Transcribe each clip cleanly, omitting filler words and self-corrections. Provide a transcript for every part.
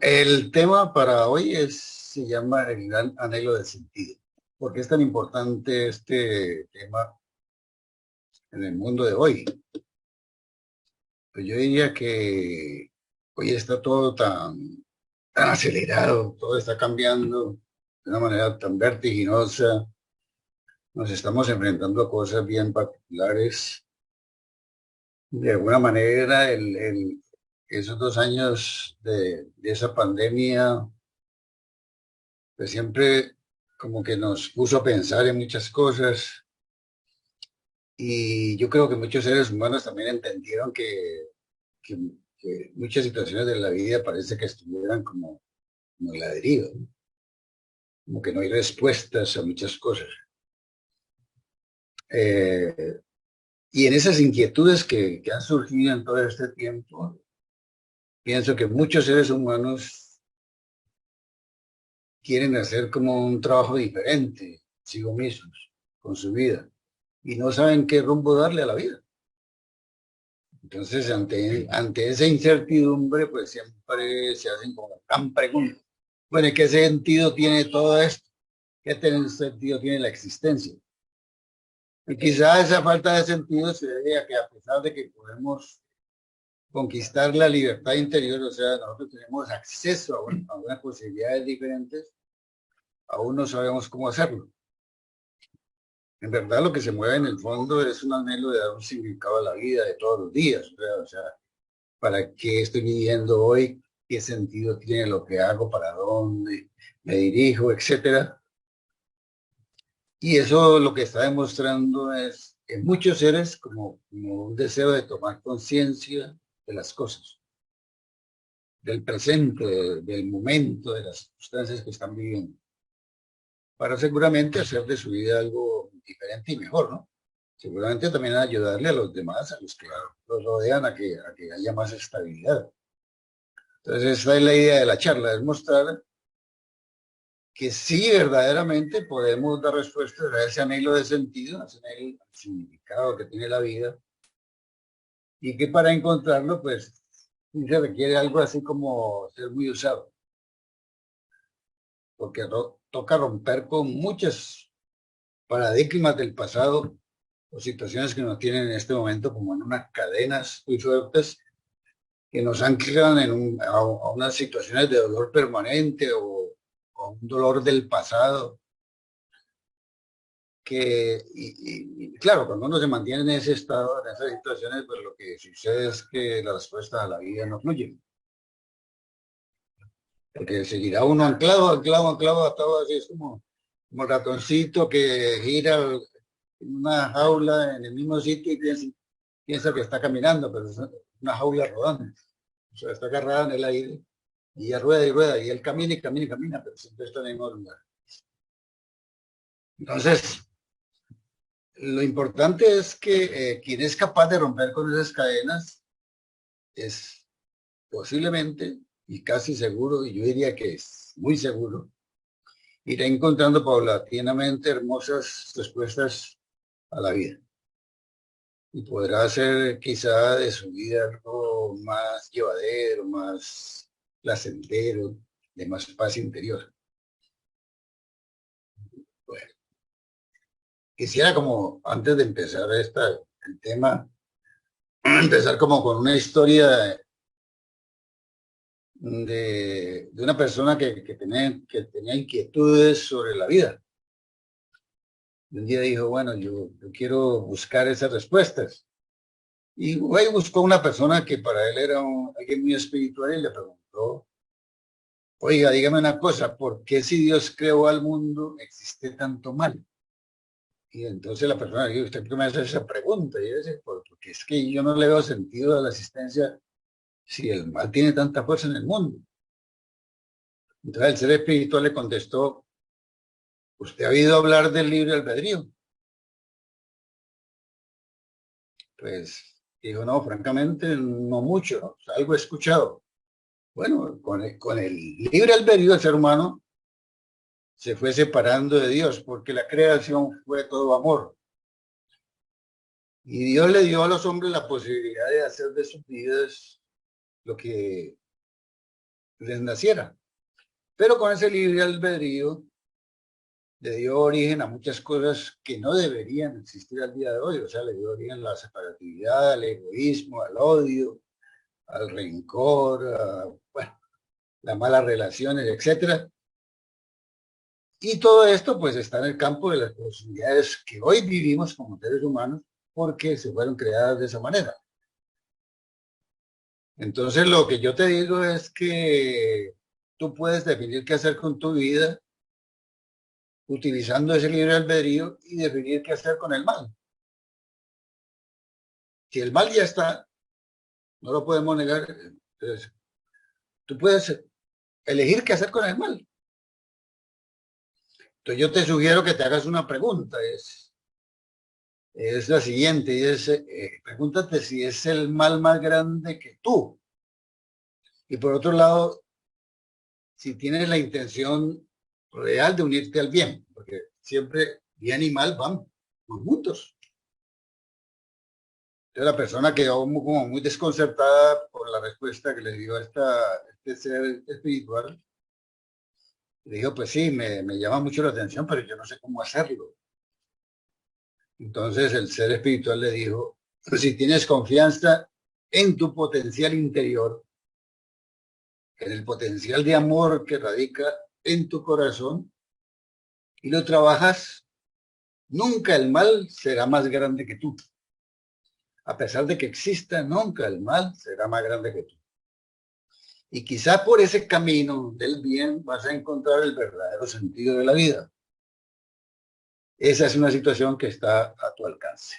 El tema para hoy se llama el gran anhelo del sentido. ¿Por qué es tan importante este tema en el mundo de hoy? Pues yo diría que hoy está todo tan acelerado, todo está cambiando de una manera tan vertiginosa. Nos estamos enfrentando a cosas bien particulares. De alguna manera, esos 2 años de esa pandemia, pues siempre como que nos puso a pensar en muchas cosas y yo creo que muchos seres humanos también entendieron que- que muchas situaciones de la vida parece que estuvieran como en la deriva, ¿no? Como que no hay respuestas a muchas cosas. Eh, y en esas inquietudes que han surgido en todo este tiempo, pienso que muchos seres humanos quieren hacer como un trabajo diferente consigo mismos, con su vida, y no saben qué rumbo darle a la vida. Entonces, ante esa incertidumbre, pues siempre se hacen como tan preguntas. Bueno, ¿y qué sentido tiene todo esto? Sentido tiene la existencia? Y quizá esa falta de sentido se debe a que a pesar de que podemos conquistar la libertad interior, o sea, nosotros tenemos acceso a unas posibilidades diferentes, aún no sabemos cómo hacerlo. En verdad, lo que se mueve en el fondo es un anhelo de dar un significado a la vida de todos los días. O sea, ¿para qué estoy viviendo hoy? ¿Qué sentido tiene lo que hago? ¿Para dónde me dirijo? Etcétera. Y eso lo que está demostrando es en muchos seres como un deseo de tomar conciencia de las cosas, del presente, del momento, de las circunstancias que están viviendo, para seguramente hacer de su vida algo diferente y mejor, ¿no? Seguramente también ayudarle a los demás, a los que los rodean, a que haya más estabilidad. Entonces, esa es la idea de la charla, es mostrar que sí verdaderamente podemos dar respuestas a ese anhelo de sentido, a ese anhelo de significado que tiene la vida, y que para encontrarlo, pues, sí se requiere algo así como ser muy usado, porque toca romper con muchos paradigmas del pasado o situaciones que nos tienen en este momento como en unas cadenas muy fuertes que nos anclan a unas situaciones de dolor permanente o un dolor del pasado claro, cuando uno se mantiene en ese estado, en esas situaciones, pues lo que sucede es que las respuestas a la vida no fluyen, porque seguirá uno anclado, anclado, anclado, atado así, es como el ratoncito que gira en una jaula en el mismo sitio y piensa que está caminando, pero es una jaula rodando, o sea, está agarrada en el aire y ella rueda y rueda, y él camina y camina y camina, pero siempre está en el mismo lugar. Entonces, lo importante es que quien es capaz de romper con esas cadenas es posiblemente y casi seguro, y yo diría que es muy seguro, irá encontrando paulatinamente hermosas respuestas a la vida y podrá hacer quizá de su vida algo más llevadero, más placentero, de más paz interior. Bueno, quisiera como antes de empezar el tema, empezar como con una historia de una persona que tenía inquietudes sobre la vida. Y un día dijo, bueno, yo quiero buscar esas respuestas. Y güey, buscó una persona que para él era alguien muy espiritual y le preguntó, oiga, dígame una cosa, ¿por qué si Dios creó al mundo existe tanto mal? Y entonces la persona le dijo, ¿usted por qué me hace esa pregunta? Y yo decía, porque es que yo no le veo sentido a la existencia si el mal tiene tanta fuerza en el mundo. Entonces el ser espiritual le contestó, ¿usted ha oído hablar del libre albedrío? Pues dijo, no, francamente, no mucho, ¿no? O sea, algo he escuchado. Bueno, con el libre albedrío del ser humano se fue separando de Dios, porque la creación fue todo amor. Y Dios le dio a los hombres la posibilidad de hacer de sus vidas lo que les naciera. Pero con ese libre albedrío le dio origen a muchas cosas que no deberían existir al día de hoy. O sea, le dio origen a la separatividad, al egoísmo, al odio, al rencor, a, bueno, las malas relaciones, etcétera. Y todo esto pues está en el campo de las posibilidades que hoy vivimos como seres humanos porque se fueron creadas de esa manera. Entonces lo que yo te digo es que tú puedes definir qué hacer con tu vida utilizando ese libre albedrío y definir qué hacer con el mal. Si el mal ya está, no lo podemos negar, entonces, tú puedes elegir qué hacer con el mal. Entonces yo te sugiero que te hagas una pregunta, es la siguiente, y es, pregúntate si es el mal más grande que tú. Y por otro lado, si tienes la intención real de unirte al bien, porque siempre bien y mal van juntos. Entonces la persona quedó como muy desconcertada por la respuesta que le dio a este ser espiritual. Le dijo, pues sí, me llama mucho la atención, pero yo no sé cómo hacerlo. Entonces el ser espiritual le dijo, pues si tienes confianza en tu potencial interior, en el potencial de amor que radica en tu corazón, y lo trabajas, nunca el mal será más grande que tú. A pesar de que exista, nunca el mal será más grande que tú. Y quizá por ese camino del bien vas a encontrar el verdadero sentido de la vida. Esa es una situación que está a tu alcance.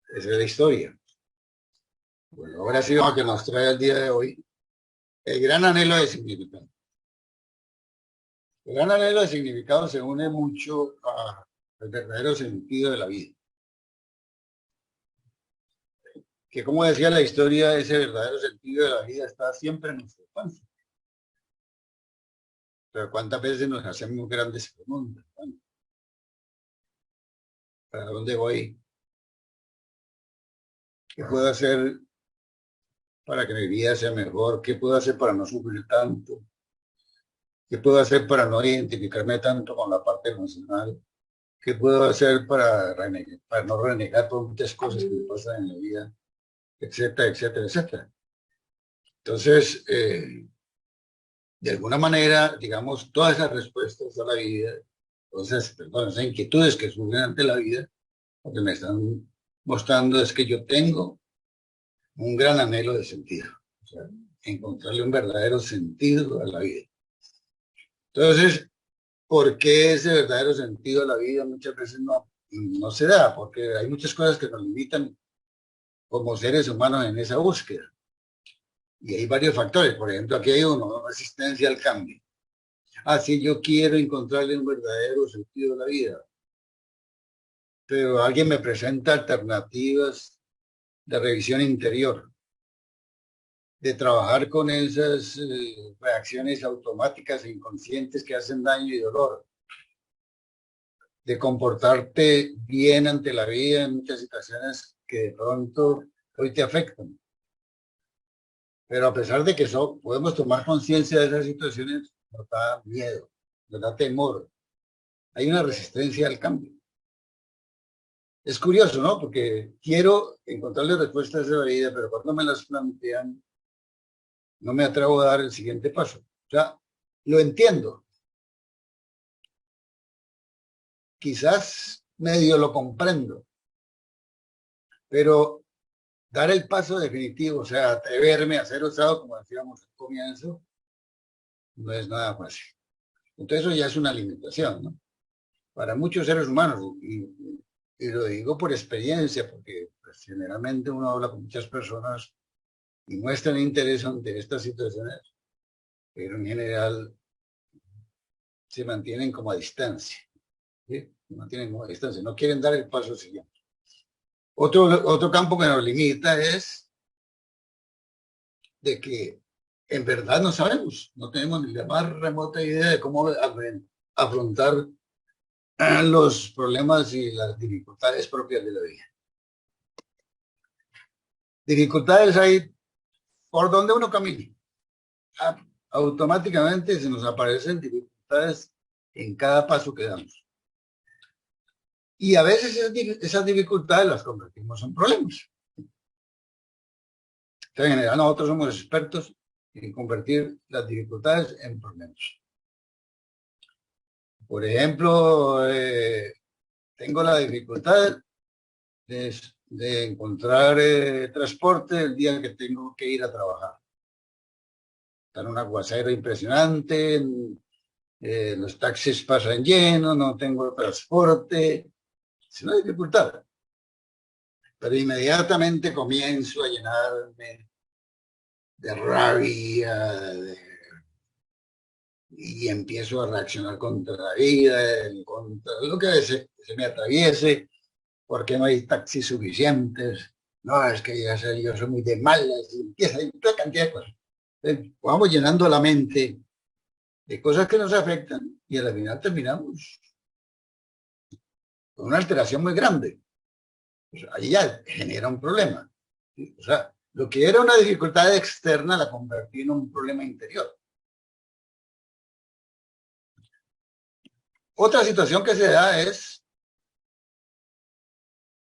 Esa es la historia. Bueno, ahora sí lo que nos trae el día de hoy, el gran anhelo de significado. El gran anhelo de significado se une mucho al verdadero sentido de la vida. Que como decía la historia, ese verdadero sentido de la vida está siempre en nuestra infancia. Pero ¿cuántas veces nos hacemos grandes preguntas? Bueno, ¿para dónde voy? ¿Qué puedo hacer para que mi vida sea mejor? ¿Qué puedo hacer para no sufrir tanto? ¿Qué puedo hacer para no identificarme tanto con la parte emocional? ¿Qué puedo hacer para no renegar por muchas cosas que me pasan en la vida? Etcétera, etcétera, etcétera. Entonces, de alguna manera, digamos, todas esas respuestas a la vida, esas inquietudes que surgen ante la vida, lo que me están mostrando es que yo tengo un gran anhelo de sentido, o sea, encontrarle un verdadero sentido a la vida. Entonces, ¿por qué ese verdadero sentido a la vida muchas veces no se da? Porque hay muchas cosas que nos limitan como seres humanos en esa búsqueda. Y hay varios factores. Por ejemplo, aquí hay uno, resistencia al cambio. Si yo quiero encontrarle un verdadero sentido a la vida, pero alguien me presenta alternativas de revisión interior, de trabajar con esas reacciones automáticas e inconscientes que hacen daño y dolor, de comportarte bien ante la vida en muchas situaciones que de pronto hoy te afectan. Pero a pesar de que podemos tomar conciencia de esas situaciones, nos da miedo, nos da temor. Hay una resistencia al cambio. Es curioso, ¿no? Porque quiero encontrarle respuestas de la vida, pero cuando me las plantean, no me atrevo a dar el siguiente paso. O sea, lo entiendo. Quizás medio lo comprendo, pero dar el paso definitivo, o sea, atreverme a ser osado, como decíamos al comienzo, no es nada fácil. Entonces eso ya es una limitación, ¿no? Para muchos seres humanos, y lo digo por experiencia, porque pues, generalmente uno habla con muchas personas y muestran interés ante estas situaciones, pero en general se mantienen como a distancia, ¿sí? Se mantienen como a distancia, no quieren dar el paso siguiente. Otro campo que nos limita es de que en verdad no sabemos, no tenemos ni la más remota idea de cómo afrontar los problemas y las dificultades propias de la vida. Dificultades hay por donde uno camine, automáticamente se nos aparecen dificultades en cada paso que damos. Y a veces esas dificultades las convertimos en problemas. Entonces, en general, nosotros somos expertos en convertir las dificultades en problemas. Por ejemplo, tengo la dificultad de encontrar transporte el día que tengo que ir a trabajar. Está en un aguacero impresionante, los taxis pasan llenos, no tengo transporte. Es una dificultad. Pero inmediatamente comienzo a llenarme de rabia y empiezo a reaccionar contra la vida, contra lo que se me atraviese, porque no hay taxis suficientes. No, es que yo soy muy de malas, y empieza y toda cantidad de cosas. Entonces, vamos llenando la mente de cosas que nos afectan y al final terminamos con una alteración muy grande. Pues ahí ya genera un problema. ¿Sí? O sea, lo que era una dificultad externa la convertí en un problema interior. Otra situación que se da es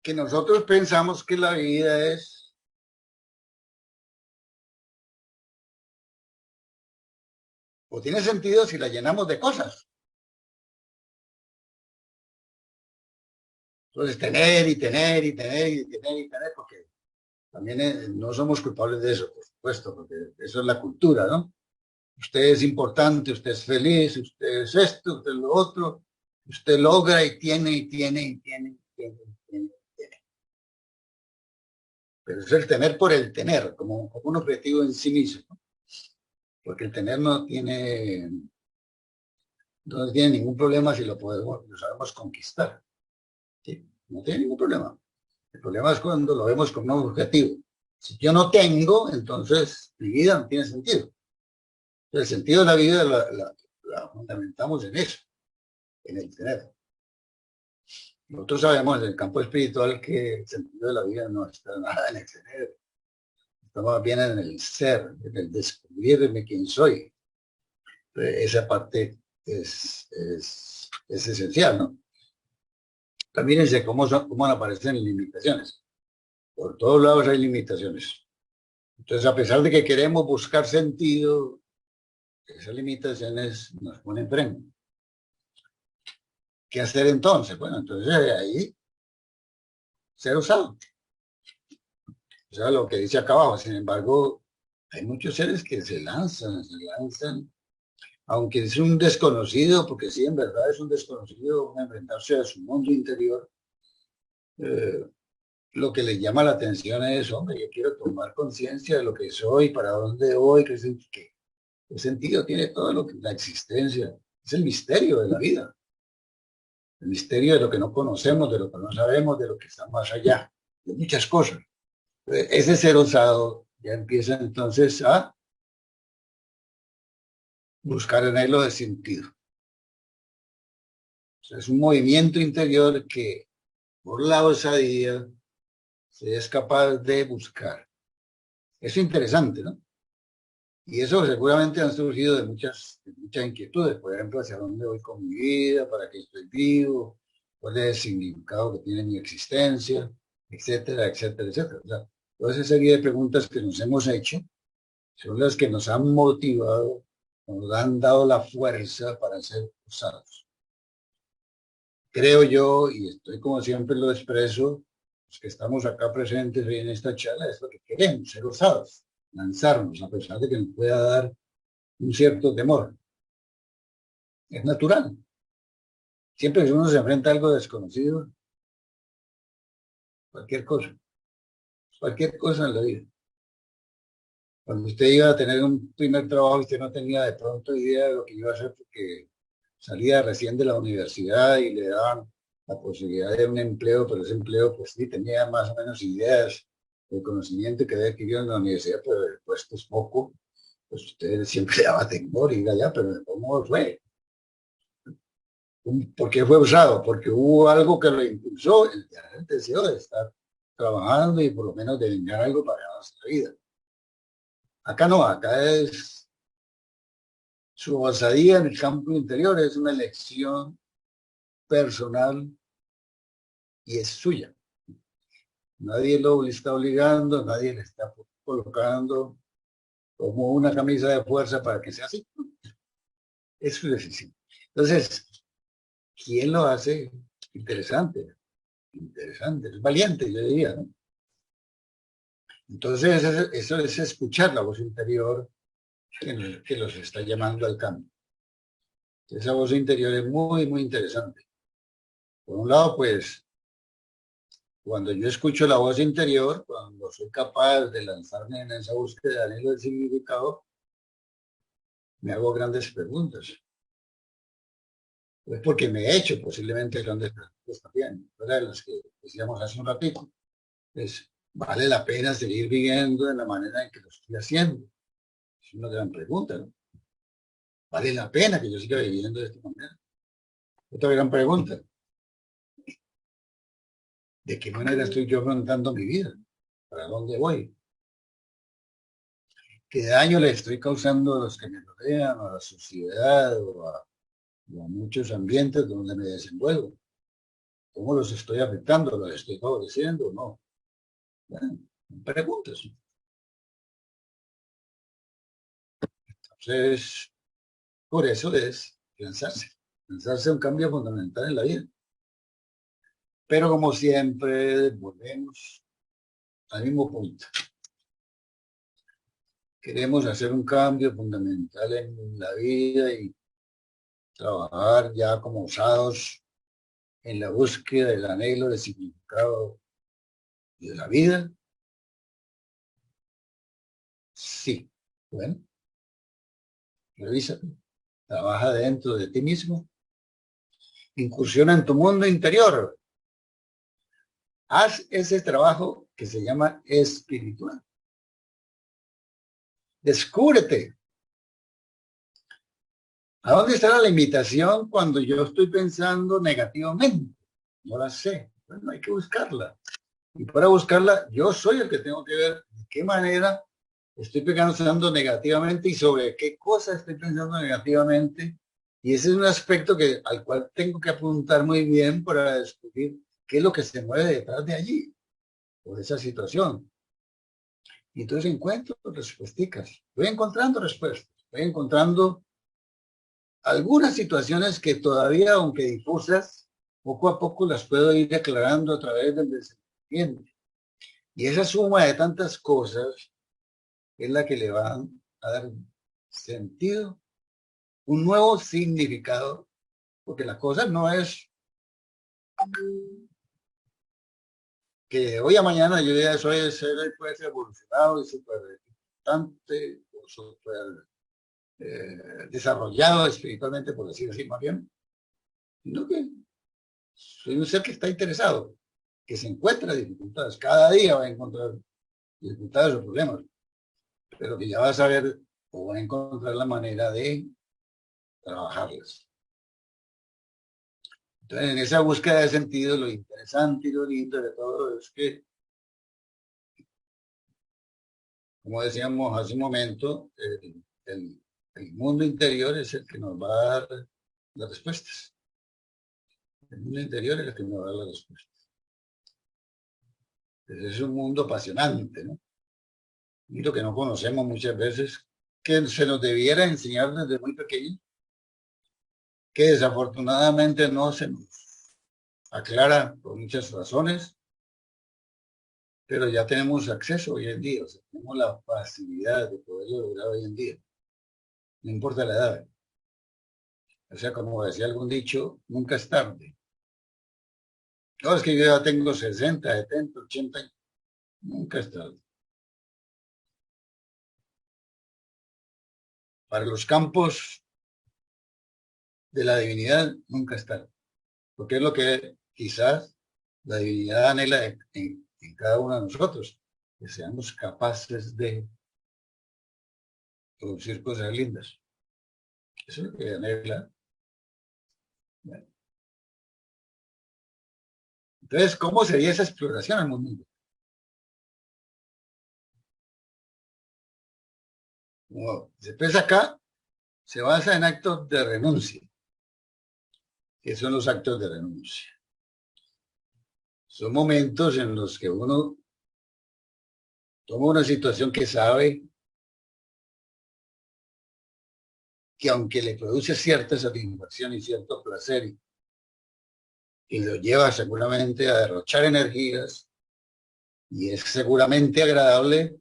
que nosotros pensamos que la vida es o tiene sentido si la llenamos de cosas. Entonces, tener y tener y tener y tener y tener, porque también no somos culpables de eso, por supuesto, porque eso es la cultura, ¿no? Usted es importante, usted es feliz, usted es esto, usted es lo otro, usted logra y tiene y tiene y tiene y tiene y tiene y tiene. Pero es el tener por el tener, como un objetivo en sí mismo, ¿no? Porque el tener no tiene ningún problema si lo sabemos conquistar. ¿Sí? No tiene ningún problema. El problema es cuando lo vemos como un objetivo. Si yo no tengo, entonces mi vida no tiene sentido. El sentido de la vida la fundamentamos en eso, en el tener. Nosotros sabemos en el campo espiritual que el sentido de la vida no está nada en el tener, está más bien en el ser, en el descubrirme quién soy. Esa parte es esencial, ¿no? También es cómo aparecen limitaciones. Por todos lados hay limitaciones. Entonces, a pesar de que queremos buscar sentido, esas limitaciones nos ponen freno. ¿Qué hacer entonces? Bueno, entonces ahí ser usado. O sea, lo que dice acá abajo. Sin embargo, hay muchos seres que se lanzan, aunque es un desconocido, porque sí, en verdad es un desconocido, enfrentarse a su mundo interior. Lo que les llama la atención es, hombre, yo quiero tomar conciencia de lo que soy, para dónde voy, qué sentido tiene todo lo que la existencia. Es el misterio de la vida. El misterio de lo que no conocemos, de lo que no sabemos, de lo que está más allá, de muchas cosas. Ese ser osado ya empieza entonces a buscar en él lo de sentido. O sea, es un movimiento interior que por la osadía se es capaz de buscar. Es interesante, ¿no? Y eso seguramente han surgido de muchas inquietudes, por ejemplo, hacia dónde voy con mi vida, para qué estoy vivo, cuál es el significado que tiene mi existencia, etcétera, etcétera, etcétera. O sea, toda esa serie de preguntas que nos hemos hecho son las que nos han motivado, nos han dado la fuerza para ser usados. Creo yo, y estoy como siempre lo expreso, los que estamos acá presentes hoy en esta charla, es lo que queremos, ser usados, lanzarnos, a pesar de que nos pueda dar un cierto temor. Es natural. Siempre que uno se enfrenta a algo desconocido, cualquier cosa en la vida. Cuando usted iba a tener un primer trabajo, usted no tenía de pronto idea de lo que iba a hacer porque salía recién de la universidad y le daban la posibilidad de un empleo, pero ese empleo pues sí tenía más o menos ideas, el conocimiento que había adquirido en la universidad, pero el puesto es poco, pues usted siempre le daba temor y diga ya, pero ¿cómo fue? ¿Por qué fue usado? Porque hubo algo que lo impulsó, el deseo de estar trabajando y por lo menos de ganar algo para nuestra vida. Acá no, acá es su osadía en el campo interior, es una elección personal y es suya. Nadie lo está obligando, nadie le está colocando como una camisa de fuerza para que sea así. Es su decisión. Entonces, ¿quién lo hace? Interesante, interesante, es valiente, yo diría, ¿no? Entonces, eso es escuchar la voz interior que los está llamando al cambio. Esa voz interior es muy, muy interesante. Por un lado, pues, cuando yo escucho la voz interior, cuando soy capaz de lanzarme en esa búsqueda de anhelo del significado, me hago grandes preguntas. Pues porque me he hecho posiblemente grandes preguntas también, ¿verdad? Las que decíamos hace un ratito. Pues, ¿vale la pena seguir viviendo de la manera en que lo estoy haciendo? Es una gran pregunta, ¿no? ¿Vale la pena que yo siga viviendo de esta manera? Otra gran pregunta. ¿De qué manera estoy yo afrontando mi vida? ¿Para dónde voy? ¿Qué daño le estoy causando a los que me rodean, a la sociedad o a muchos ambientes donde me desenvuelvo? ¿Cómo los estoy afectando? ¿Los estoy favoreciendo o no? Bueno, preguntas. Entonces, por eso es pensarse un cambio fundamental en la vida. Pero como siempre, volvemos al mismo punto. Queremos hacer un cambio fundamental en la vida y trabajar ya como osados en la búsqueda del anhelo de significado de la vida. Sí, bueno, revisa, trabaja dentro de ti mismo, incursiona en tu mundo interior, haz ese trabajo que se llama espiritual. Descúbrete. ¿A dónde está la limitación cuando yo estoy pensando negativamente? No la sé. Bueno, hay que buscarla. Y para buscarla, yo soy el que tengo que ver de qué manera estoy pensando negativamente y sobre qué cosa estoy pensando negativamente. Y ese es un aspecto al cual tengo que apuntar muy bien para descubrir qué es lo que se mueve detrás de allí, por esa situación. Y entonces encuentro respuestas. Voy encontrando respuestas. Voy encontrando algunas situaciones que todavía, aunque difusas, poco a poco las puedo ir aclarando a través del descubrimiento. Y esa suma de tantas cosas es la que le va a dar sentido, un nuevo significado, porque la cosa no es que hoy a mañana yo ya soy ser pues, evolucionado y súper importante, o súper desarrollado espiritualmente, por decirlo así más bien, sino que soy un ser que está interesado, que se encuentra dificultades. Cada día va a encontrar dificultades o problemas, pero que ya va a saber o va a encontrar la manera de trabajarlas. Entonces, en esa búsqueda de sentido, lo interesante y lo lindo de todo es que, como decíamos hace un momento, el mundo interior es el que nos va a dar las respuestas. El mundo interior es el que nos va a dar las respuestas. Entonces, es un mundo apasionante, ¿no? Y lo que no conocemos muchas veces, que se nos debiera enseñar desde muy pequeño, que desafortunadamente no se nos aclara por muchas razones, pero ya tenemos acceso hoy en día, o sea, tenemos la facilidad de poderlo lograr hoy en día, no importa la edad. O sea, como decía algún dicho, nunca es tarde. No, es que yo ya tengo 60, 70, 80, nunca es tarde. Para los campos de la divinidad, nunca es tarde, porque es lo que quizás la divinidad anhela en cada uno de nosotros, que seamos capaces de producir cosas lindas. Eso es lo que anhela. Bueno, entonces, ¿cómo sería esa exploración al mundo? Como se expresa acá, se basa en actos de renuncia. ¿Qué son los actos de renuncia? Son momentos en los que uno toma una situación que sabe que aunque le produce cierta satisfacción y cierto placer y lo lleva seguramente a derrochar energías y es seguramente agradable,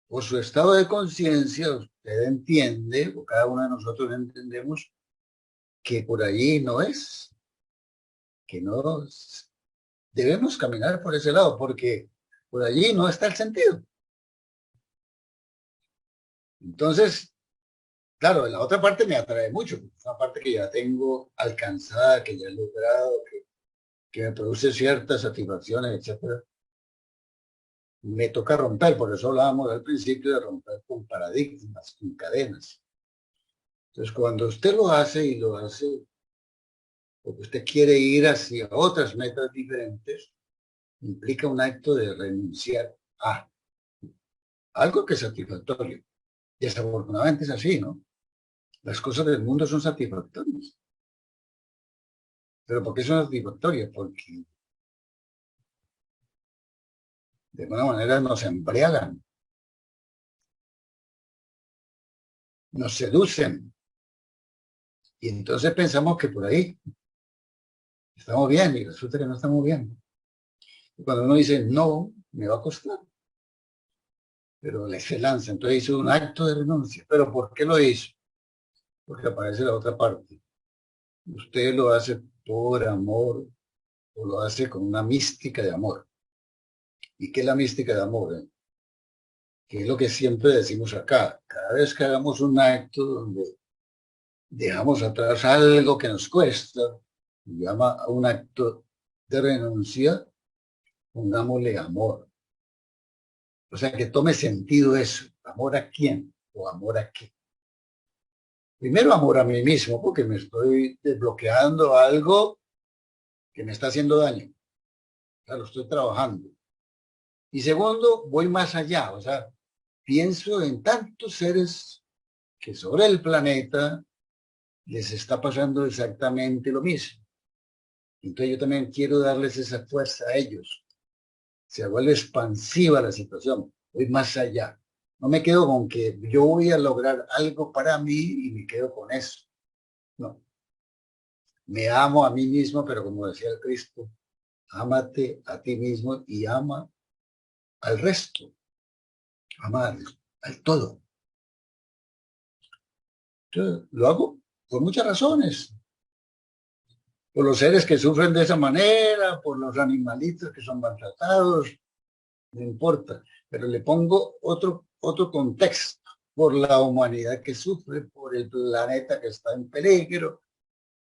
por su estado de conciencia usted entiende, o cada uno de nosotros entendemos, que por allí no es, que no debemos caminar por ese lado, porque por allí no está el sentido. Entonces, claro, la otra parte me atrae mucho, es una parte que ya tengo alcanzada, que ya he logrado, que me produce ciertas satisfacciones, etcétera. Me toca romper, por eso hablábamos al principio de romper con paradigmas, con cadenas. Entonces, cuando usted lo hace y lo hace porque usted quiere ir hacia otras metas diferentes, implica un acto de renunciar a algo que es satisfactorio. Desafortunadamente es así, ¿no? Las cosas del mundo son satisfactorias. ¿Pero por qué son satisfactorias? Porque de alguna manera nos embriagan, nos seducen. Y entonces pensamos que por ahí estamos bien y resulta que no estamos bien. Y cuando uno dice, no, me va a costar, pero se lanza. Entonces hizo un acto de renuncia. ¿Pero por qué lo hizo? Porque aparece la otra parte. Usted lo hace por amor o lo hace con una mística de amor. ¿Y qué es la mística de amor? Que es lo que siempre decimos acá. Cada vez que hagamos un acto donde dejamos atrás algo que nos cuesta, se llama un acto de renuncia, pongámosle amor. O sea, que tome sentido eso. ¿Amor a quién? ¿O amor a qué? Primero, amor a mí mismo, porque me estoy desbloqueando algo que me está haciendo daño. Claro, estoy trabajando. Y segundo, voy más allá, o sea, pienso en tantos seres que sobre el planeta les está pasando exactamente lo mismo. Entonces yo también quiero darles esa fuerza a ellos. Se vuelve expansiva la situación, voy más allá. No me quedo con que yo voy a lograr algo para mí y me quedo con eso. No, me amo a mí mismo, pero como decía el Cristo, ámate a ti mismo y ama al resto, ama al todo. Entonces, lo hago por muchas razones. Por los seres que sufren de esa manera, por los animalitos que son maltratados, no importa. Pero le pongo otro contexto, por la humanidad que sufre, por el planeta que está en peligro,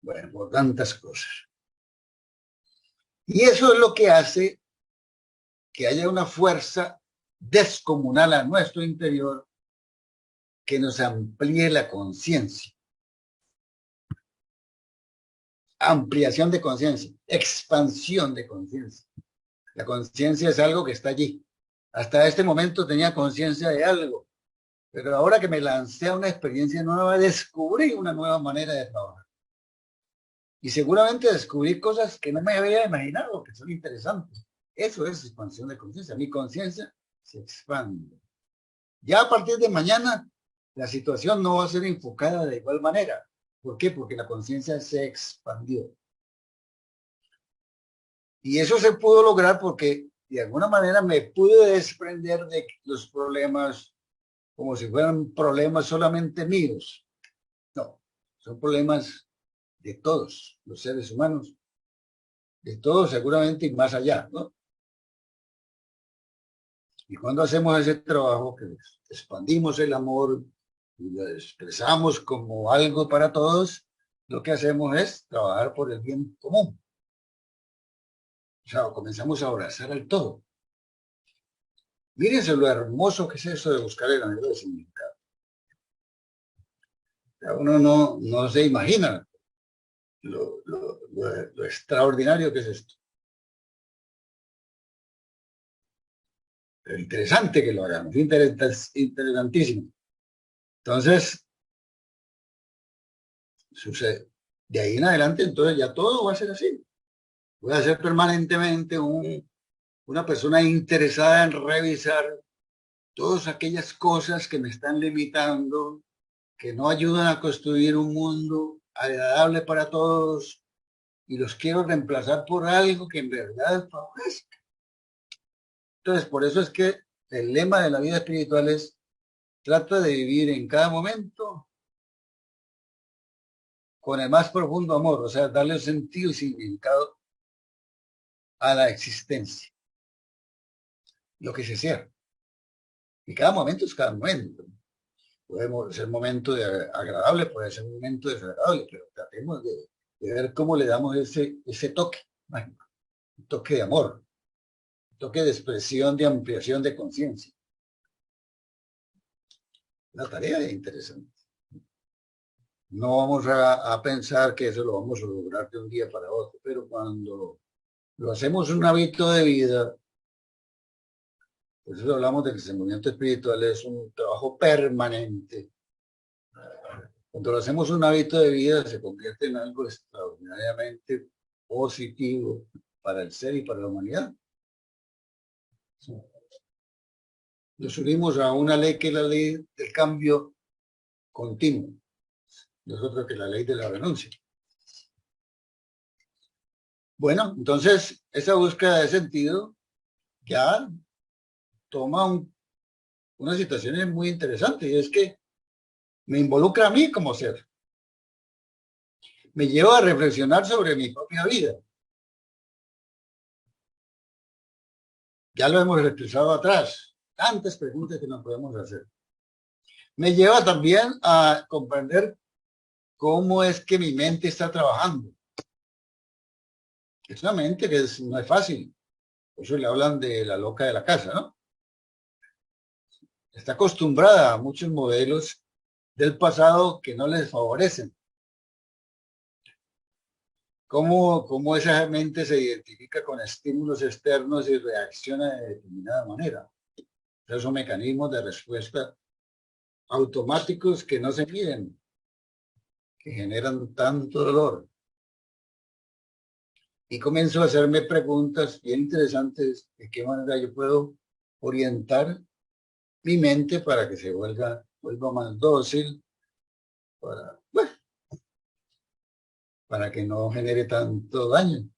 bueno, por tantas cosas. Y eso es lo que hace que haya una fuerza descomunal a nuestro interior que nos amplíe la conciencia. Ampliación de conciencia, expansión de conciencia. La conciencia es algo que está allí. Hasta este momento tenía conciencia de algo, pero ahora que me lancé a una experiencia nueva, descubrí una nueva manera de trabajar. Y seguramente descubrí cosas que no me había imaginado, que son interesantes. Eso es expansión de conciencia. Mi conciencia se expande. Ya a partir de mañana, la situación no va a ser enfocada de igual manera. ¿Por qué? Porque la conciencia se expandió. Y eso se pudo lograr porque de alguna manera me pude desprender de los problemas como si fueran problemas solamente míos. No, son problemas de todos los seres humanos, de todos seguramente y más allá, ¿no? Y cuando hacemos ese trabajo, que expandimos el amor y lo expresamos como algo para todos, lo que hacemos es trabajar por el bien común. O sea, comenzamos a abrazar al todo. Mírense lo hermoso que es eso de buscar el anhelo de significado. Uno no se imagina lo extraordinario que es esto. Pero interesante que lo hagamos, interesantísimo. Entonces, sucede. De ahí en adelante, entonces ya todo va a ser así. Voy a ser permanentemente una persona interesada en revisar todas aquellas cosas que me están limitando, que no ayudan a construir un mundo agradable para todos, y los quiero reemplazar por algo que en verdad favorezca. Entonces, por eso es que el lema de la vida espiritual es: trata de vivir en cada momento con el más profundo amor, o sea, darle sentido y significado a la existencia, lo que se sea. Y cada momento es cada momento. Puede ser un momento agradable, puede ser un momento desagradable, pero tratemos de ver cómo le damos ese toque, un toque de amor, un toque de expresión, de ampliación de conciencia. Una tarea interesante. No vamos a pensar que eso lo vamos a lograr de un día para otro, pero cuando lo hacemos un hábito de vida, por eso hablamos de que el desenvolvimiento espiritual es un trabajo permanente. Cuando lo hacemos un hábito de vida, se convierte en algo extraordinariamente positivo para el ser y para la humanidad. Nos unimos a una ley que es la ley del cambio continuo. Nosotros que la ley de la renuncia. Bueno, entonces esa búsqueda de sentido ya toma una situación muy interesante, y es que me involucra a mí como ser. Me lleva a reflexionar sobre mi propia vida. Ya lo hemos expresado atrás. Tantas preguntas que nos podemos hacer. Me lleva también a comprender cómo es que mi mente está trabajando. Es una mente que no es fácil. Por eso le hablan de la loca de la casa, ¿no? Está acostumbrada a muchos modelos del pasado que no les favorecen. Cómo esa mente se identifica con estímulos externos y reacciona de determinada manera. Esos son mecanismos de respuesta automáticos que no se miden, que generan tanto dolor. Y comienzo a hacerme preguntas bien interesantes de qué manera yo puedo orientar mi mente para que se vuelva más dócil, bueno, para que no genere tanto daño.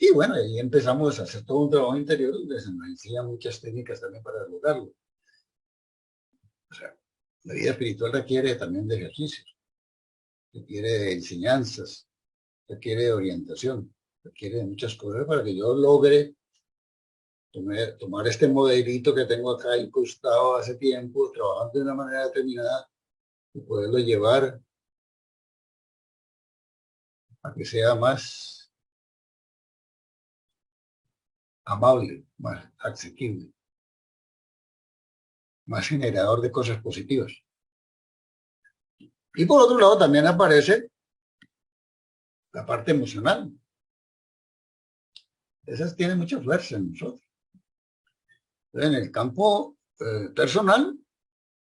Y bueno, ahí empezamos a hacer todo un trabajo interior donde se nos enseñan muchas técnicas también para lograrlo. O sea, la vida espiritual requiere también de ejercicios, requiere de enseñanzas, requiere de orientación, requiere de muchas cosas para que yo logre tomar este modelito que tengo acá incrustado hace tiempo, trabajando de una manera determinada, y poderlo llevar a que sea más amable, más asequible, más generador de cosas positivas. Y por otro lado también aparece la parte emocional. Esas tienen mucha fuerza en nosotros. En el campo personal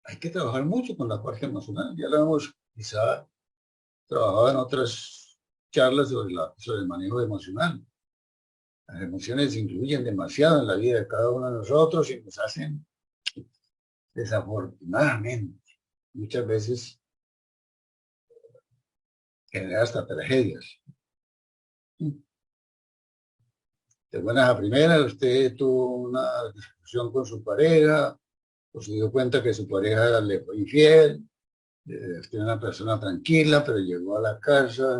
hay que trabajar mucho con la parte emocional. Ya lo hemos quizá trabajado en otras charlas sobre el manejo emocional. Las emociones influyen demasiado en la vida de cada uno de nosotros y nos hacen, desafortunadamente, muchas veces generar hasta tragedias. De buenas a primeras, usted tuvo una discusión con su pareja, o se dio cuenta que su pareja le fue infiel, usted era una persona tranquila, pero llegó a la casa,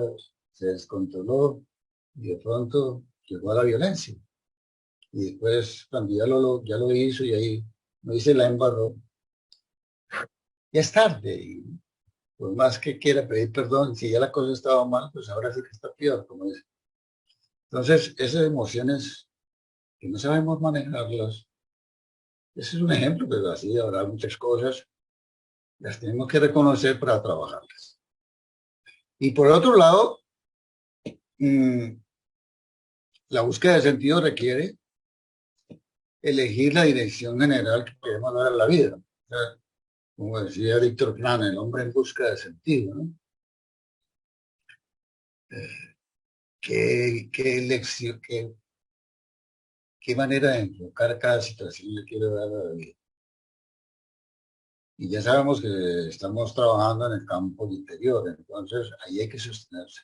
se descontroló y de pronto llegó a la violencia. Y después, cuando ya lo hizo y ahí no dice la embarró, ya es tarde. Y por más que quiera pedir perdón, si ya la cosa estaba mal, pues ahora sí que está peor, como dice. Entonces, esas emociones que no sabemos manejarlas, ese es un ejemplo, pero así habrá muchas cosas, las tenemos que reconocer para trabajarlas. Y por otro lado, la búsqueda de sentido requiere elegir la dirección general que queremos dar a la vida. O sea, como decía Víctor Frank, el hombre en busca de sentido, ¿no? ¿Qué lección, qué manera de enfocar cada situación le quiero dar a la vida? Y ya sabemos que estamos trabajando en el campo interior, entonces ahí hay que sostenerse.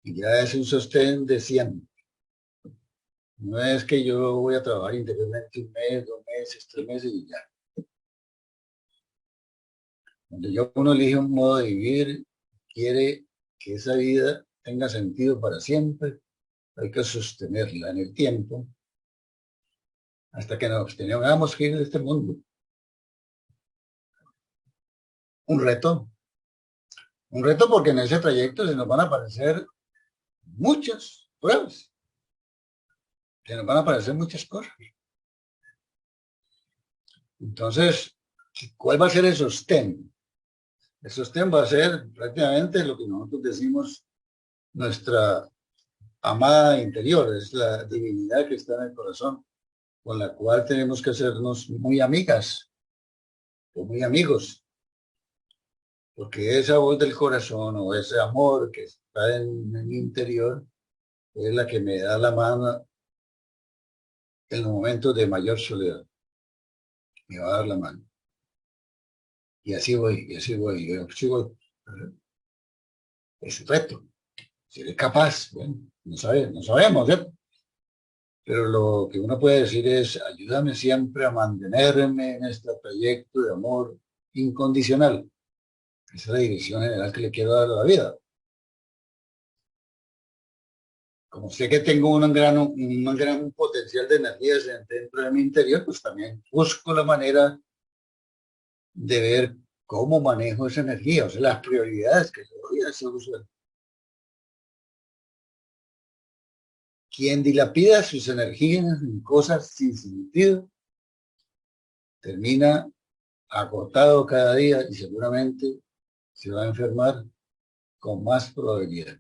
Y ya es un sostén de siempre. No es que yo voy a trabajar interiormente un mes, 2 meses, 3 meses y ya. Cuando ya uno elige un modo de vivir, quiere que esa vida tenga sentido para siempre, hay que sostenerla en el tiempo hasta que nos tengamos que ir de este mundo. Un reto, un reto porque en ese trayecto se nos van a aparecer muchas pruebas, se nos van a aparecer muchas cosas. Entonces, ¿cuál va a ser el sostén? El sostén va a ser prácticamente lo que nosotros decimos nuestra amada interior, es la divinidad que está en el corazón, con la cual tenemos que hacernos muy amigas o muy amigos, porque esa voz del corazón o ese amor que está en mi interior es la que me da la mano en los momentos de mayor soledad, me va a dar la mano. Y así voy, y así voy, y así voy. Es un reto. Si eres capaz, bueno, no sabemos, ¿cierto? Pero lo que uno puede decir es, ayúdame siempre a mantenerme en este proyecto de amor incondicional. Esa es la dirección general que le quiero dar a la vida. Como sé que tengo un gran potencial de energías dentro de mi interior, pues también busco la manera de ver cómo manejo esa energía, o sea, las prioridades que le doy a ese uso. Quien dilapida sus energías en cosas sin sentido, termina agotado cada día y seguramente se va a enfermar con más probabilidad.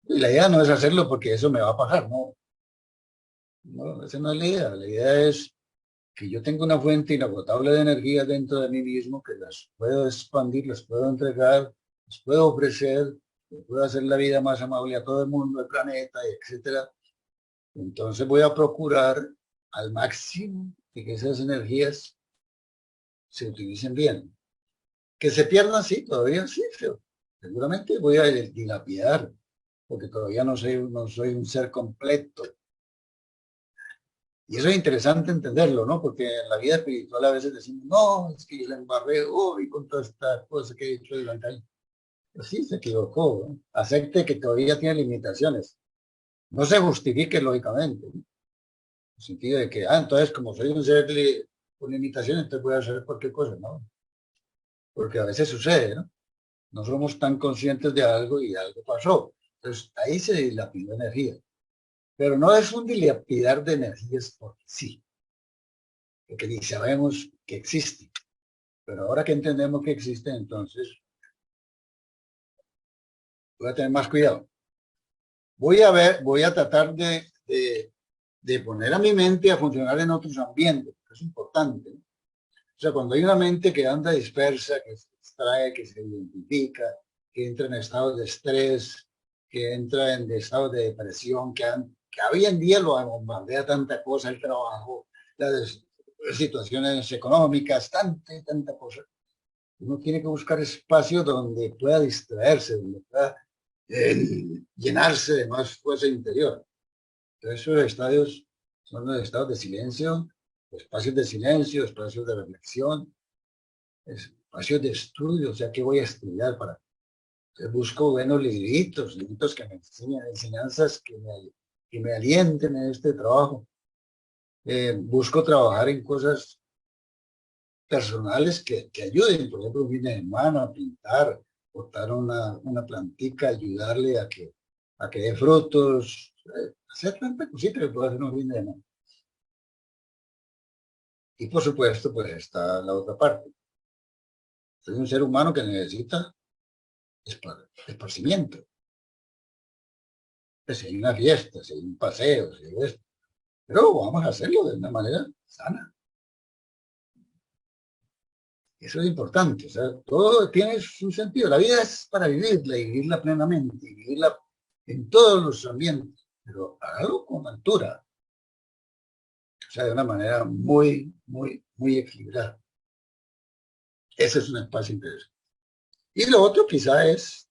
Y la idea no es hacerlo porque eso me va a pasar, no. No, esa no es la idea es que yo tengo una fuente inagotable de energía dentro de mí mismo, que las puedo expandir, las puedo entregar, las puedo ofrecer, puedo hacer la vida más amable a todo el mundo, el planeta, etcétera. Entonces voy a procurar al máximo de que esas energías se utilicen bien. Que se pierdan, sí, todavía sí, pero seguramente voy a dilapidar, porque todavía no soy un ser completo. Y eso es interesante entenderlo, ¿no? Porque en la vida espiritual a veces decimos, no, es que yo la embarré hoy con todas estas cosas que he hecho durante años. Pues sí, se equivocó, ¿no? Acepte que todavía tiene limitaciones. No se justifique lógicamente, ¿no? En el sentido de que, entonces como soy un ser con limitaciones, entonces voy a hacer cualquier cosa, ¿no? Porque a veces sucede, ¿no? No somos tan conscientes de algo y algo pasó. Entonces ahí se dilapidó energía. Pero no es un dilapidar de energías porque sí, porque ni sabemos que existe. Pero ahora que entendemos que existe, entonces voy a tener más cuidado. Voy a tratar de poner a mi mente a funcionar en otros ambientes, que es importante, ¿no? O sea, cuando hay una mente que anda dispersa, que se distrae, que se identifica, que entra en estados de estrés, que entra en estados de depresión, que hoy en día lo bombardea tanta cosa, el trabajo, las situaciones económicas, tanta cosa. Uno tiene que buscar espacios donde pueda distraerse, donde pueda llenarse de más fuerza interior. Entonces, esos estadios son los estados de silencio, espacios de silencio, espacios de reflexión, espacios de estudio, o sea, ¿qué voy a estudiar para? Entonces busco buenos libritos que me enseñen, enseñanzas que me alienten en este trabajo. Busco trabajar en cosas personales que ayuden, por ejemplo, un fin de semana a pintar, cortar una plantica, ayudarle a que dé frutos, hacer tanta cosita que puedo hacer un fin de semana. Y por supuesto, pues está la otra parte. Soy un ser humano que necesita esparcimiento. Pues si hay una fiesta, si hay un paseo, si hay esto. pero vamos a hacerlo de una manera sana. Eso es importante, o sea, todo tiene su sentido. La vida es para vivirla y vivirla plenamente, y vivirla en todos los ambientes, pero hágalo con altura, o sea, de una manera muy, muy, muy equilibrada. Ese es un espacio interesante. Y lo otro quizá es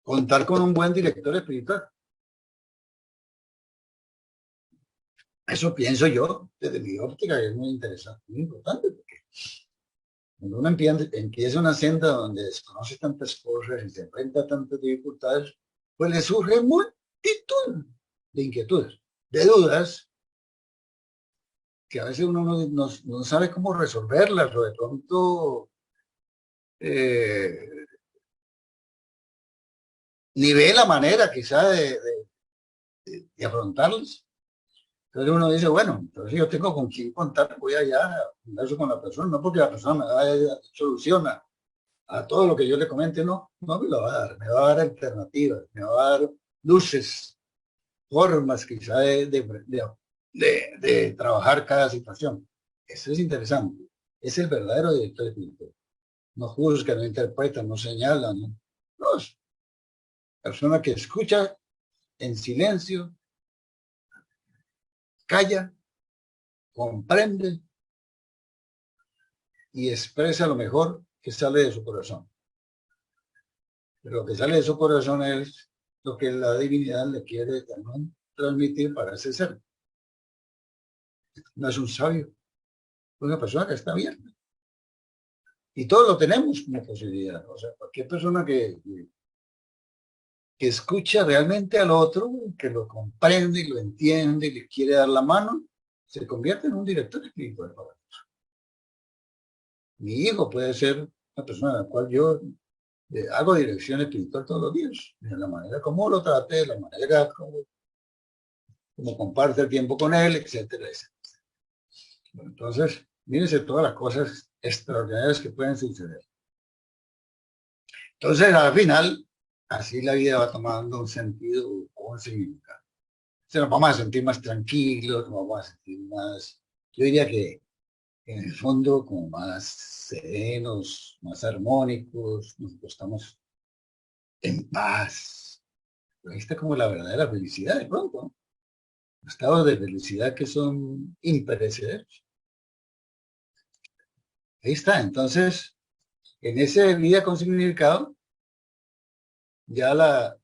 contar con un buen director espiritual. Eso pienso yo, desde mi óptica, es muy interesante, muy importante, porque cuando uno empieza una senda donde desconoce tantas cosas y se enfrenta a tantas dificultades, pues le surge multitud de inquietudes, de dudas, que a veces uno no sabe cómo resolverlas, o de pronto eh, ni ve la manera quizá de afrontarlas. Entonces uno dice, bueno, entonces yo tengo con quién contar, voy allá a hablar eso con la persona, no porque la persona me va a dar solución a todo lo que yo le comente, no, no me lo va a dar, me va a dar alternativas, me va a dar luces, formas quizá de trabajar cada situación. Eso es interesante. Es el verdadero director espiritual. No juzga, no interpreta, no señala, no. No, es persona que escucha en silencio, calla, comprende y expresa lo mejor que sale de su corazón. Pero lo que sale de su corazón es lo que la divinidad le quiere también transmitir para ese ser. No es un sabio, es una persona que está bien. Y todos lo tenemos como posibilidad. O sea, cualquier persona que escucha realmente al otro, que lo comprende y lo entiende y le quiere dar la mano, se convierte en un director espiritual para otro. Mi hijo puede ser una persona a la cual yo hago dirección espiritual todos los días, de la manera como lo trate, de la manera como comparte el tiempo con él, etcétera, etcétera. Bueno, entonces, mírense todas las cosas extraordinarias que pueden suceder. Entonces, al final, así la vida va tomando un sentido o un significado. Se nos vamos a sentir más tranquilos, nos vamos a sentir más, yo diría que en el fondo como más serenos, más armónicos, nos estamos en paz. Ahí está como la verdadera felicidad de pronto, ¿no? Estados de felicidad que son imperecederos. Ahí está, entonces, en esa vida con significado, ya la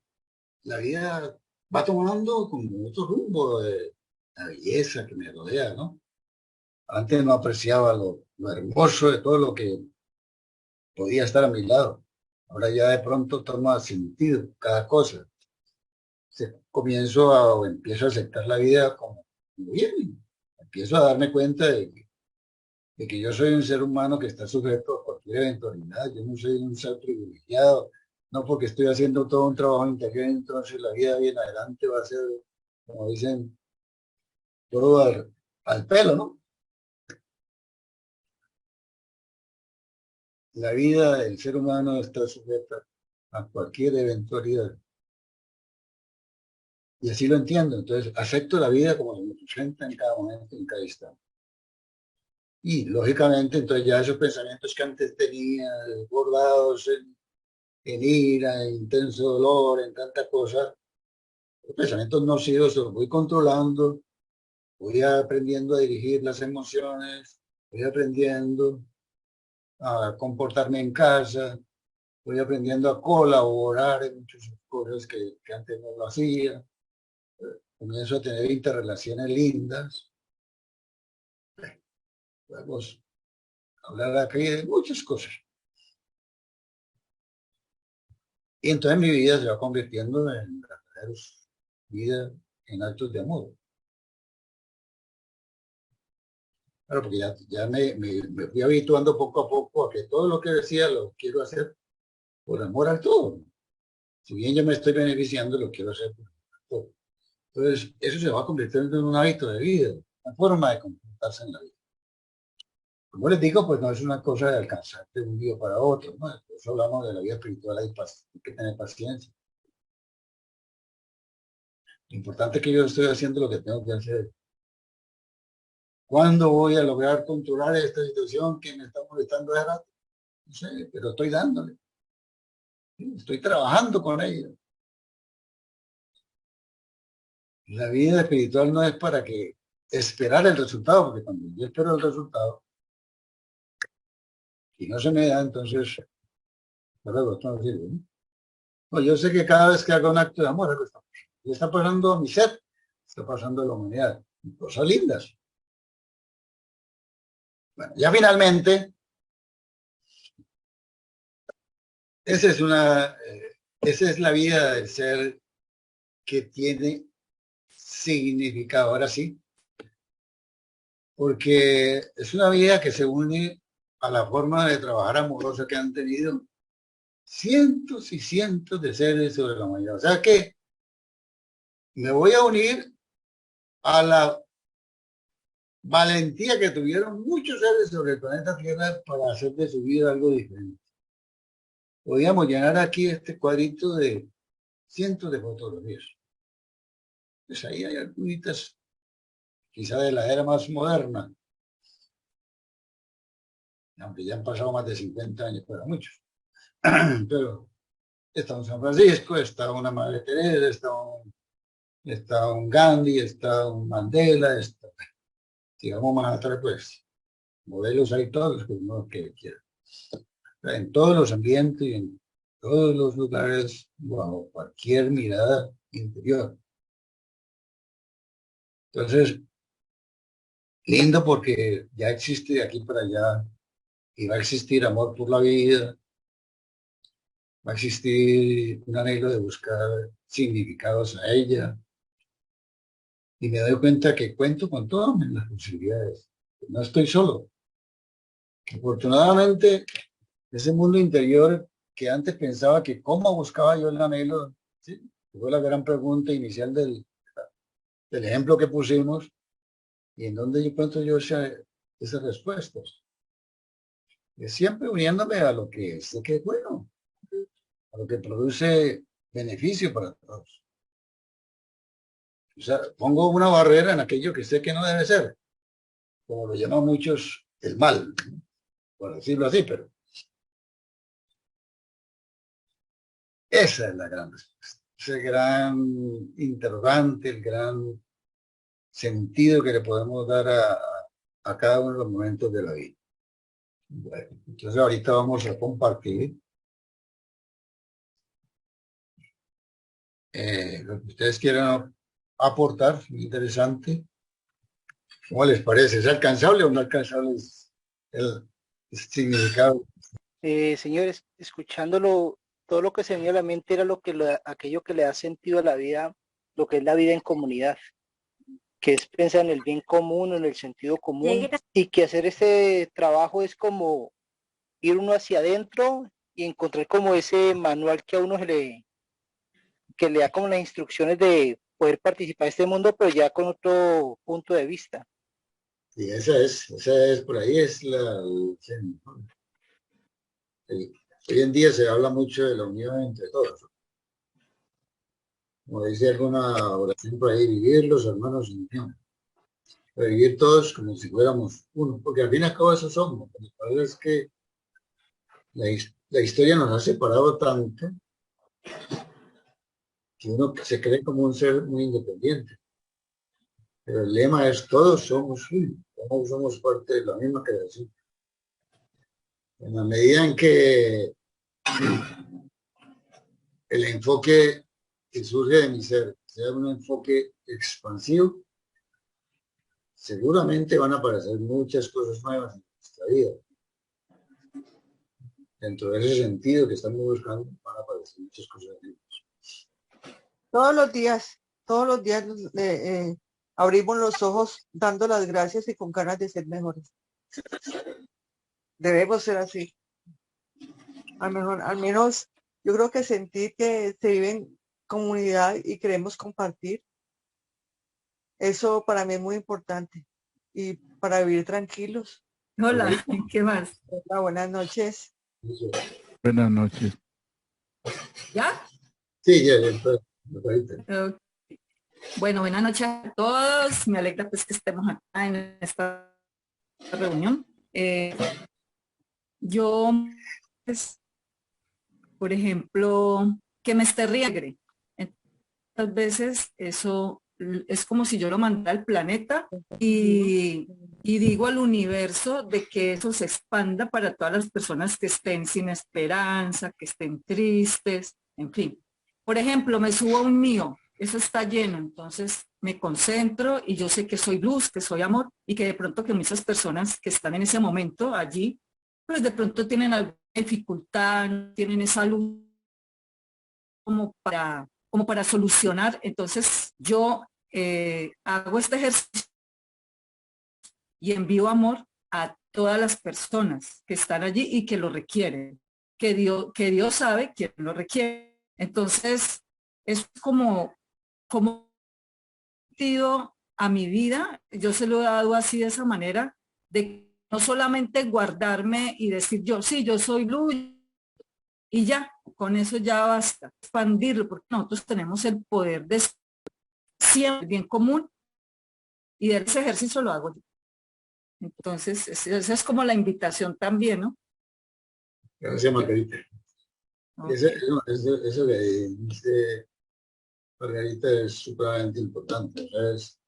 vida va tomando como otro rumbo de la belleza que me rodea, ¿no? Antes no apreciaba lo hermoso de todo lo que podía estar a mi lado. Ahora ya de pronto toma sentido cada cosa. Comienzo o empiezo a aceptar la vida como viene. Empiezo a darme cuenta de que yo soy un ser humano que está sujeto a cualquier eventualidad. Yo no soy un ser privilegiado. No porque estoy haciendo todo un trabajo interior, entonces la vida bien adelante va a ser, como dicen, todo al pelo, ¿no? La vida del ser humano está sujeta a cualquier eventualidad. Y así lo entiendo. Entonces, acepto la vida como se me presenta en cada momento, en cada instante. Y, lógicamente, entonces ya esos pensamientos que antes tenía, desbordados en ira, en intenso dolor, en tanta cosa, los pensamientos nocivos los voy controlando, voy aprendiendo a dirigir las emociones, voy aprendiendo a comportarme en casa, voy aprendiendo a colaborar en muchas cosas que antes no lo hacía. Comienzo a tener interrelaciones lindas. Podemos hablar aquí de muchas cosas. Y entonces mi vida se va convirtiendo en verdaderos vida en actos de amor. Claro, porque ya me fui habituando poco a poco a que todo lo que decía lo quiero hacer por amor al todo. Si bien yo me estoy beneficiando, lo quiero hacer por amor al todo. Entonces, eso se va convirtiendo en un hábito de vida, una forma de comportarse en la vida. Como les digo, pues no es una cosa de alcanzar de un día para otro, ¿no? Por eso hablamos de la vida espiritual, hay que tener paciencia. Lo importante es que yo estoy haciendo lo que tengo que hacer. ¿Cuándo voy a lograr controlar esta situación que me está molestando de rato? No sé, pero estoy dándole. Estoy trabajando con ella. La vida espiritual no es para que esperar el resultado, porque cuando yo espero el resultado y no se me da, entonces, luego, esto no sirve, ¿no? No, yo sé que cada vez que hago un acto de amor, algo está pasando. Le está pasando a mi ser, está pasando a la humanidad. Cosas lindas. Bueno, ya finalmente, esa es esa es la vida del ser que tiene significado. Ahora sí, porque es una vida que se une a la forma de trabajar amorosa que han tenido cientos y cientos de seres sobre la humanidad. O sea que me voy a unir a la valentía que tuvieron muchos seres sobre el planeta Tierra para hacer de su vida algo diferente. Podríamos llenar aquí este cuadrito de cientos de fotografías. Pues ahí hay algunas, quizá de la era más moderna, aunque ya han pasado más de 50 años para muchos. Pero está un San Francisco, está una Madre Teresa, está un Gandhi, está un Mandela, está, digamos más atrás, pues, modelos hay todos, pues no que quieran. En todos los ambientes y en todos los lugares, bajo cualquier mirada interior. Entonces, lindo porque ya existe de aquí para allá y va a existir amor por la vida, va a existir un anhelo de buscar significados a ella. Y me doy cuenta que cuento con todas las posibilidades. No estoy solo. Afortunadamente, ese mundo interior que antes pensaba que cómo buscaba yo el anhelo, ¿sí? Fue la gran pregunta inicial del ejemplo que pusimos y en donde yo encuentro yo esas respuestas. Es siempre uniéndome a lo que sé que es bueno, a lo que produce beneficio para todos. O sea, pongo una barrera en aquello que sé que no debe ser, como lo llaman muchos el mal, ¿no? Por decirlo así, pero esa es la gran respuesta. Ese gran interrogante, el gran sentido que le podemos dar a cada uno de los momentos de la vida. Bueno, entonces ahorita vamos a compartir lo que ustedes quieran aportar, muy interesante. ¿Cómo les parece? ¿Es alcanzable o no alcanzable el significado? Señores, escuchándolo, todo lo que se me venía a la mente era aquello que le da sentido a la vida, lo que es la vida en comunidad, que es pensar en el bien común, en el sentido común, y que hacer ese trabajo es como ir uno hacia adentro y encontrar como ese manual que a uno que le da como las instrucciones de poder participar de este mundo, pero ya con otro punto de vista. Y esa es, por ahí es hoy en día se habla mucho de la unión entre todos. Como dice alguna oración por ahí, vivir los hermanos en unión. Pero vivir todos como si fuéramos uno, porque al fin y al cabo eso somos. Lo que pasa es que la historia nos ha separado tanto que uno se cree como un ser muy independiente. Pero el lema es todos somos uno, todos somos parte de la misma creación. En la medida en que el enfoque que surge de mi ser sea un enfoque expansivo, seguramente van a aparecer muchas cosas nuevas en nuestra vida. Dentro de ese sentido que estamos buscando, van a aparecer muchas cosas nuevas. Todos los días abrimos los ojos dando las gracias y con ganas de ser mejores. Debemos ser así. Al menos yo creo que sentir que se vive en comunidad y queremos compartir, eso para mí es muy importante. Y para vivir tranquilos. Hola, ¿qué más? Hola, buenas noches. Buenas noches. ¿Ya? Sí, ya. Okay. Bueno, buenas noches a todos. Me alegra pues que estemos acá en esta reunión. Yo, pues, por ejemplo, que me esté riendo. Entonces, veces eso es como si yo lo mandara al planeta y digo al universo de que eso se expanda para todas las personas que estén sin esperanza, que estén tristes, en fin. Por ejemplo, me subo a un mío, eso está lleno, entonces me concentro y yo sé que soy luz, que soy amor y que de pronto que muchas personas que están en ese momento allí, pues de pronto tienen alguna dificultad, no tienen esa luz como para solucionar. Entonces yo hago este ejercicio y envío amor a todas las personas que están allí y que lo requieren, que Dios sabe quién lo requiere. Entonces es como sentido a mi vida, yo se lo he dado así de esa manera, de no solamente guardarme y decir yo, sí, yo soy luz y ya, con eso ya basta, expandirlo, porque nosotros tenemos el poder de siempre el bien común y de ese ejercicio lo hago yo. Entonces, esa es como la invitación también, ¿no? Gracias, Margarita. Okay. Eso que dice Margarita es supremamente importante. ¿Sabes?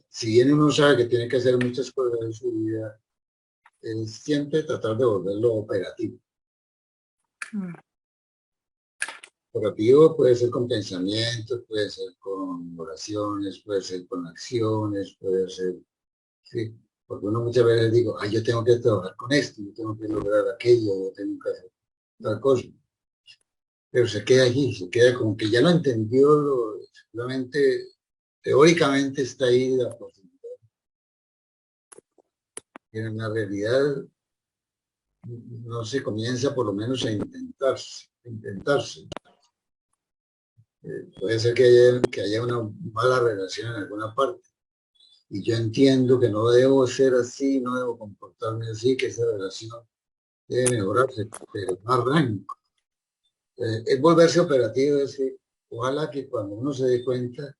Si bien uno sabe que tiene que hacer muchas cosas en su vida, es siempre tratar de volverlo operativo. Operativo puede ser con pensamientos, puede ser con oraciones, puede ser con acciones, puede ser, sí, porque uno muchas veces digo, yo tengo que trabajar con esto, yo tengo que lograr aquello, yo tengo que hacer tal cosa, pero se queda allí, se queda como que ya lo entendió, solamente teóricamente está ahí la posibilidad, pero en la realidad no se comienza por lo menos a intentarse. Puede ser que haya una mala relación en alguna parte. Y yo entiendo que no debo ser así, no debo comportarme así, que esa relación debe mejorarse, pero no arranco. Es volverse operativo, es decir, ojalá que cuando uno se dé cuenta,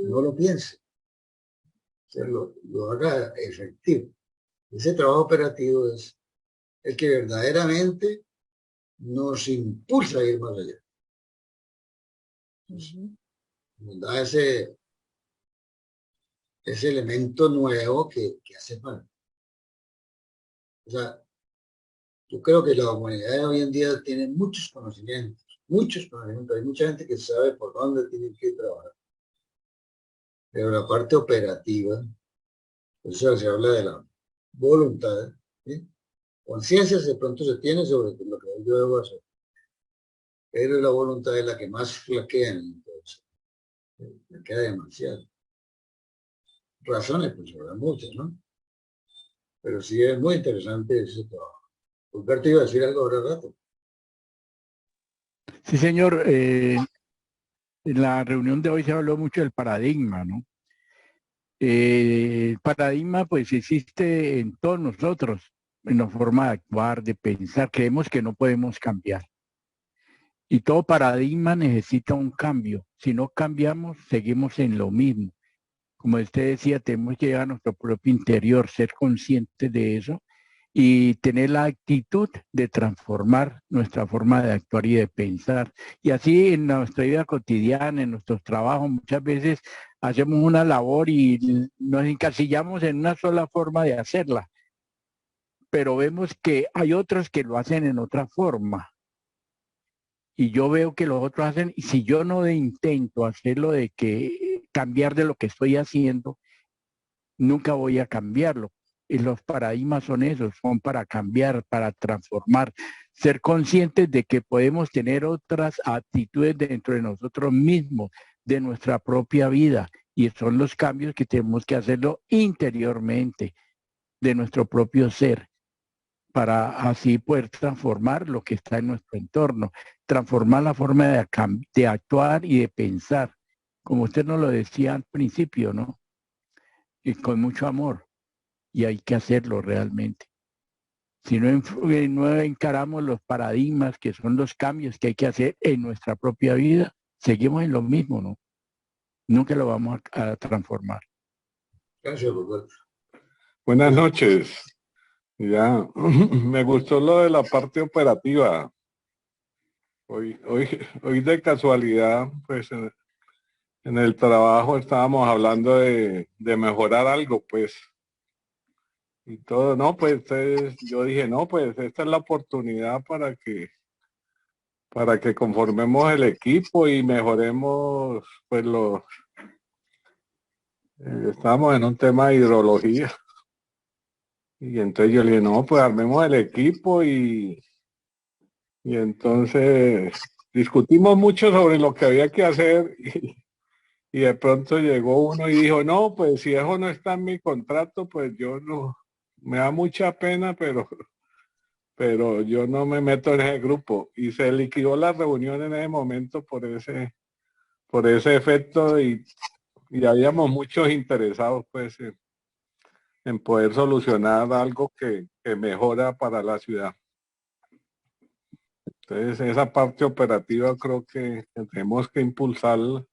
no lo piense, o sea, lo haga efectivo. Ese trabajo operativo es el que verdaderamente nos impulsa a ir más allá. Nos da ese elemento nuevo que hace falta. O sea, yo creo que la humanidad de hoy en día tiene muchos conocimientos. Hay mucha gente que sabe por dónde tiene que trabajar. Pero la parte operativa, o sea, se habla de la voluntad, ¿sí? Conciencia de pronto se tiene sobre lo que yo debo hacer. Pero la voluntad es la que más flaquea en entonces. Me queda demasiado. Razones, pues habrá muchas, ¿no? Pero sí es muy interesante ese trabajo. Humberto iba a decir algo ahora rato. Sí, señor. En la reunión de hoy se habló mucho del paradigma, ¿no? El paradigma pues existe en todos nosotros, en la forma de actuar, de pensar. Creemos que no podemos cambiar. Y todo paradigma necesita un cambio. Si no cambiamos, seguimos en lo mismo. Como usted decía, tenemos que llegar a nuestro propio interior, ser conscientes de eso y tener la actitud de transformar nuestra forma de actuar y de pensar. Y así en nuestra vida cotidiana, en nuestros trabajos, muchas veces hacemos una labor y nos encasillamos en una sola forma de hacerla, pero vemos que hay otros que lo hacen en otra forma. Y yo veo que los otros hacen, y si yo no intento hacerlo de que cambiar de lo que estoy haciendo, nunca voy a cambiarlo. Y los paradigmas son esos, son para cambiar, para transformar, ser conscientes de que podemos tener otras actitudes dentro de nosotros mismos, de nuestra propia vida. Y son los cambios que tenemos que hacerlo interiormente, de nuestro propio ser, para así poder transformar lo que está en nuestro entorno, transformar la forma de actuar y de pensar, como usted nos lo decía al principio, ¿no? Y con mucho amor. Y hay que hacerlo realmente. Si no encaramos los paradigmas que son los cambios que hay que hacer en nuestra propia vida, seguimos en lo mismo, ¿no? Nunca lo vamos a transformar. Gracias, Roberto. Buenas noches. Ya, me gustó lo de la parte operativa. Hoy de casualidad, pues en el trabajo estábamos hablando de mejorar algo, pues. Y todo, no, pues yo dije, no, pues esta es la oportunidad para que conformemos el equipo y mejoremos, pues estábamos en un tema de hidrología. Y entonces yo le dije, no, pues armemos el equipo y entonces discutimos mucho sobre lo que había que hacer y de pronto llegó uno y dijo, no, pues si eso no está en mi contrato, pues yo no, me da mucha pena, pero yo no me meto en ese grupo. Y se liquidó la reunión en ese momento por ese efecto y habíamos muchos interesados pues en poder solucionar algo que mejora para la ciudad. Entonces esa parte operativa creo que tenemos que impulsarla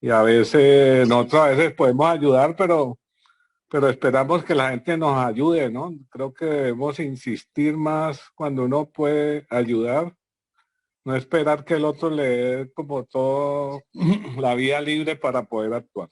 y nosotros a veces podemos ayudar, pero esperamos que la gente nos ayude, ¿no? Creo que debemos insistir más cuando uno puede ayudar, no esperar que el otro le dé como todo la vía libre para poder actuar.